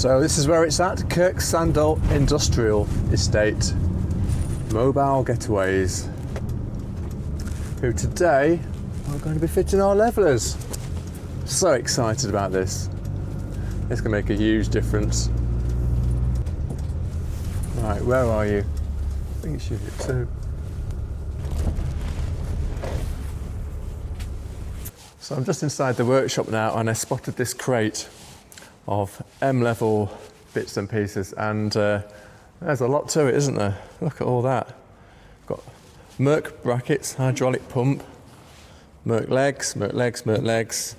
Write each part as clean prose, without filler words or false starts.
So this is where it's at, Kirk Sandal Industrial Estate, Mobile Getaways, who today are going to be fitting our levelers. So excited about this. It's going to make a huge difference. Right, where are you? I think it's unit 2. So I'm just inside the workshop now and I spotted this crate of M-level bits and pieces, and there's a lot to it, isn't there? Look at all that. Got Merc brackets, hydraulic pump, Merc legs, Merc legs, Merc legs.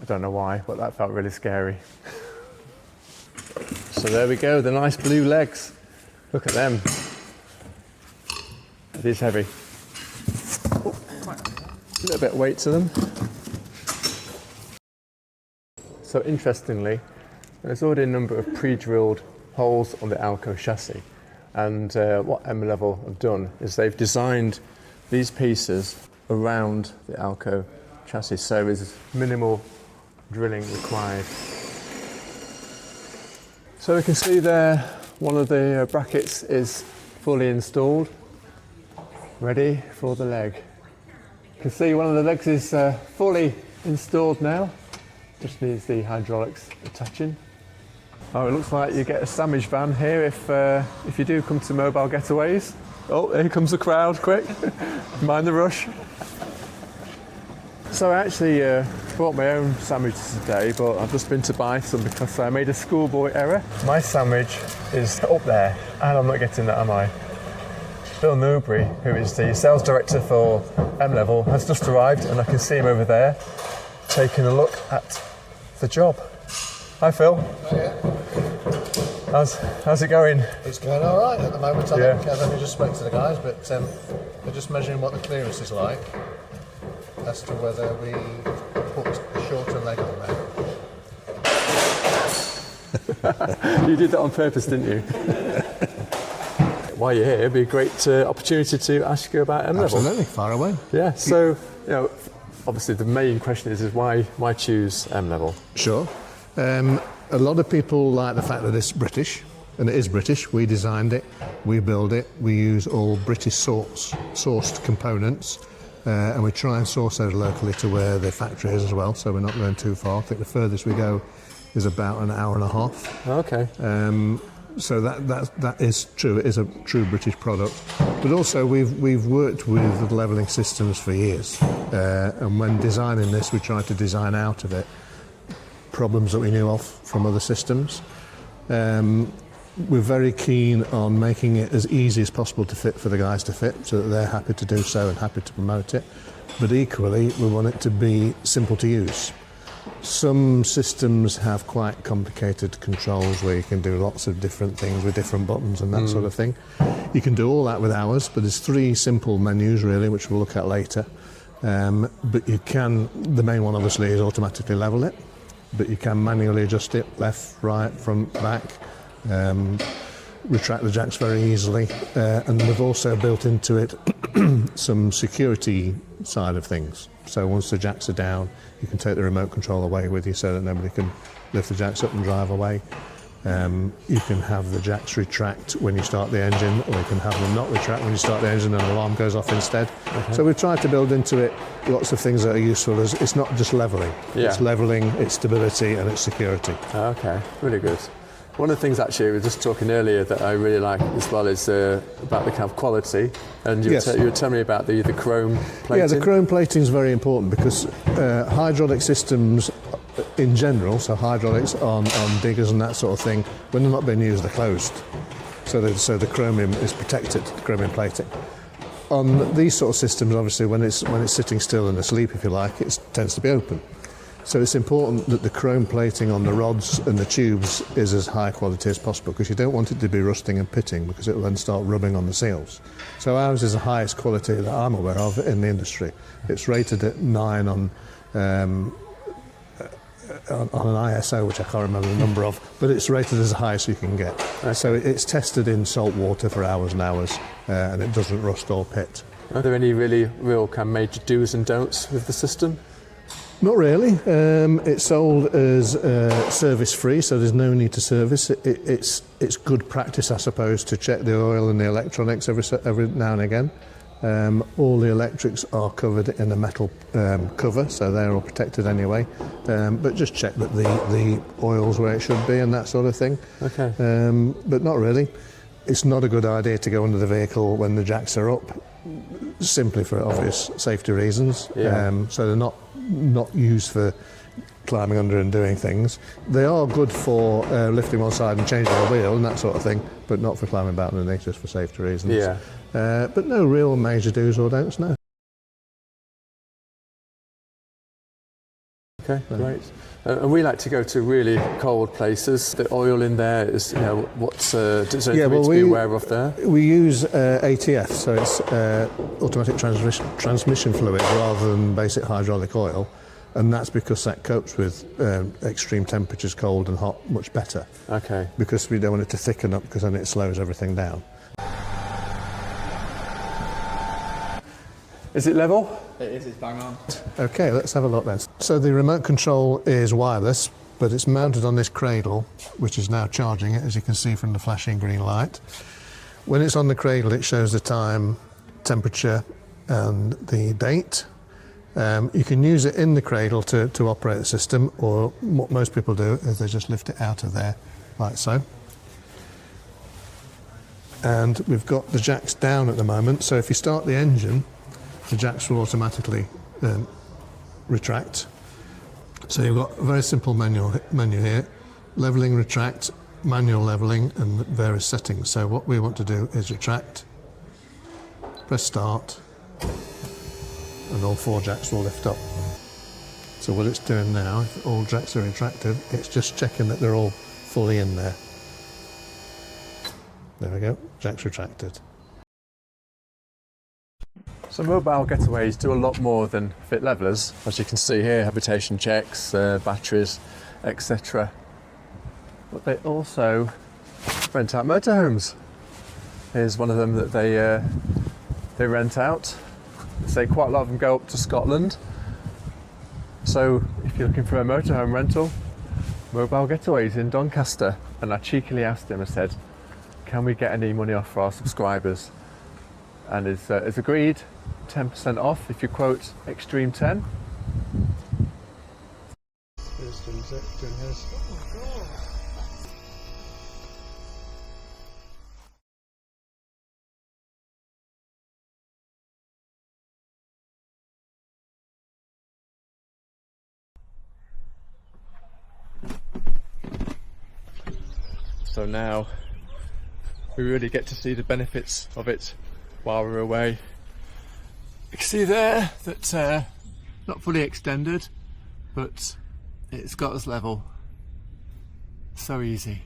I don't know why, but that felt really scary. So there we go, the nice blue legs. Look at them. It is heavy. Oh, a little bit of weight to them. So interestingly, there's already a number of pre-drilled holes on the Alco chassis. And what M-Level have done is they've designed these pieces around the Alco chassis, so there's minimal drilling required. So we can see there one of the brackets is fully installed, ready for the leg. You can see one of the legs is fully installed now, just needs the hydraulics attaching. Oh, it looks like you get a sandwich van here if you do come to Mobile Getaways. Oh, here comes the crowd, quick, mind the rush. So I actually bought my own sandwiches today, but I've just been to buy some because I made a schoolboy error. My sandwich is up there, and I'm not getting that, am I? Bill Newbury, who is the sales director for M-Level, has just arrived, and I can see him over there taking a look at the job. Hi, Phil. Hiya. How's it going? It's going all right at the moment, I think. I've only just spoke to the guys, but they're just measuring what the clearance is like as to whether we put a shorter leg on there. You did that on purpose, didn't you? While you're here, it'd be a great opportunity to ask you about M-Level. Absolutely, far away. Yeah, so, obviously the main question is why choose M-Level? Sure. A lot of people like the fact that it's British, and it is British. We designed it, we build it, we use all British sourced components. And we try and source those locally to where the factory is as well, so we're not going too far. I think the furthest we go is about an hour and a half. Okay. So that is true. It is a true British product. But also we've worked with levelling systems for years, and when designing this, we tried to design out of it problems that we knew of from other systems. We're very keen on making it as easy as possible to fit for the guys to fit, so that they're happy to do so and happy to promote it. But equally, we want it to be simple to use. Some systems have quite complicated controls where you can do lots of different things with different buttons and that sort of thing. You can do all that with ours, but there's 3 simple menus really, which we'll look at later. But you can, the main one obviously is automatically level it, but you can manually adjust it, left, right, front, back. Retract the jacks very easily, and we've also built into it some security side of things. So once the jacks are down, you can take the remote control away with you so that nobody can lift the jacks up and drive away. You can have the jacks retract when you start the engine, or you can have them not retract when you start the engine and an alarm goes off instead. Okay. So we've tried to build into it lots of things that are useful. As it's not just levelling, it's levelling, it's stability and it's security. Okay, really good. One of the things actually we were just talking earlier that I really like as well is about the kind of quality, and you were telling me about the chrome plating. Yeah, the chrome plating is very important because hydraulic systems in general, so hydraulics on diggers and that sort of thing, when they're not being used, they're closed. So the chromium is protected, the chromium plating. On these sort of systems, obviously, when it's sitting still and asleep, if you like, it tends to be open. So it's important that the chrome plating on the rods and the tubes is as high quality as possible, because you don't want it to be rusting and pitting, because it will then start rubbing on the seals. So ours is the highest quality that I'm aware of in the industry. It's rated at 9 on on an ISO, which I can't remember the number of, but it's rated as high as you can get. So it's tested in salt water for hours and hours, and it doesn't rust or pit. Are there any real kind of major do's and don'ts with the system? Not really. It's sold as service-free, so there's no need to service. It's good practice, I suppose, to check the oil and the electronics every now and again. All the electrics are covered in a metal cover, so they're all protected anyway. But just check that the oil's where it should be and that sort of thing. Okay. But not really. It's not a good idea to go under the vehicle when the jacks are up, simply for obvious safety reasons. Yeah. So they're not used for climbing under and doing things. They are good for lifting one side and changing the wheel and that sort of thing, but not for climbing about underneath, just for safety reasons. Yeah. But no real major do's or don'ts, no. Okay, great. And we like to go to really cold places. The oil in there is, what's there anything to be aware of there? We use ATF, so it's automatic transmission fluid rather than basic hydraulic oil, and that's because that copes with extreme temperatures, cold and hot, much better. Okay. Because we don't want it to thicken up, because then it slows everything down. Is it level? It is, it's bang on. Okay, let's have a look then. So the remote control is wireless, but it's mounted on this cradle, which is now charging it, as you can see from the flashing green light. When it's on the cradle, it shows the time, temperature, and the date. You can use it in the cradle to operate the system, or what most people do is they just lift it out of there, like so. And we've got the jacks down at the moment, so if you start the engine, the jacks will automatically retract. So you've got a very simple menu here: levelling, retract, manual levelling, and various settings. So what we want to do is retract, press start, and all 4 jacks will lift up. So what it's doing now, if all jacks are retracted, it's just checking that they're all fully in there. There we go, jacks retracted. So Mobile Getaways do a lot more than fit levelers. As you can see here, habitation checks, batteries, etc. But they also rent out motorhomes. Here's one of them that they rent out. They say quite a lot of them go up to Scotland. So if you're looking for a motorhome rental, Mobile Getaways in Doncaster. And I cheekily asked him, I said, can we get any money off for our subscribers? And is agreed, 10% off if you quote Extreme 10. So now we really get to see the benefits of it while we're away. You can see there that not fully extended, but it's got us level. So easy.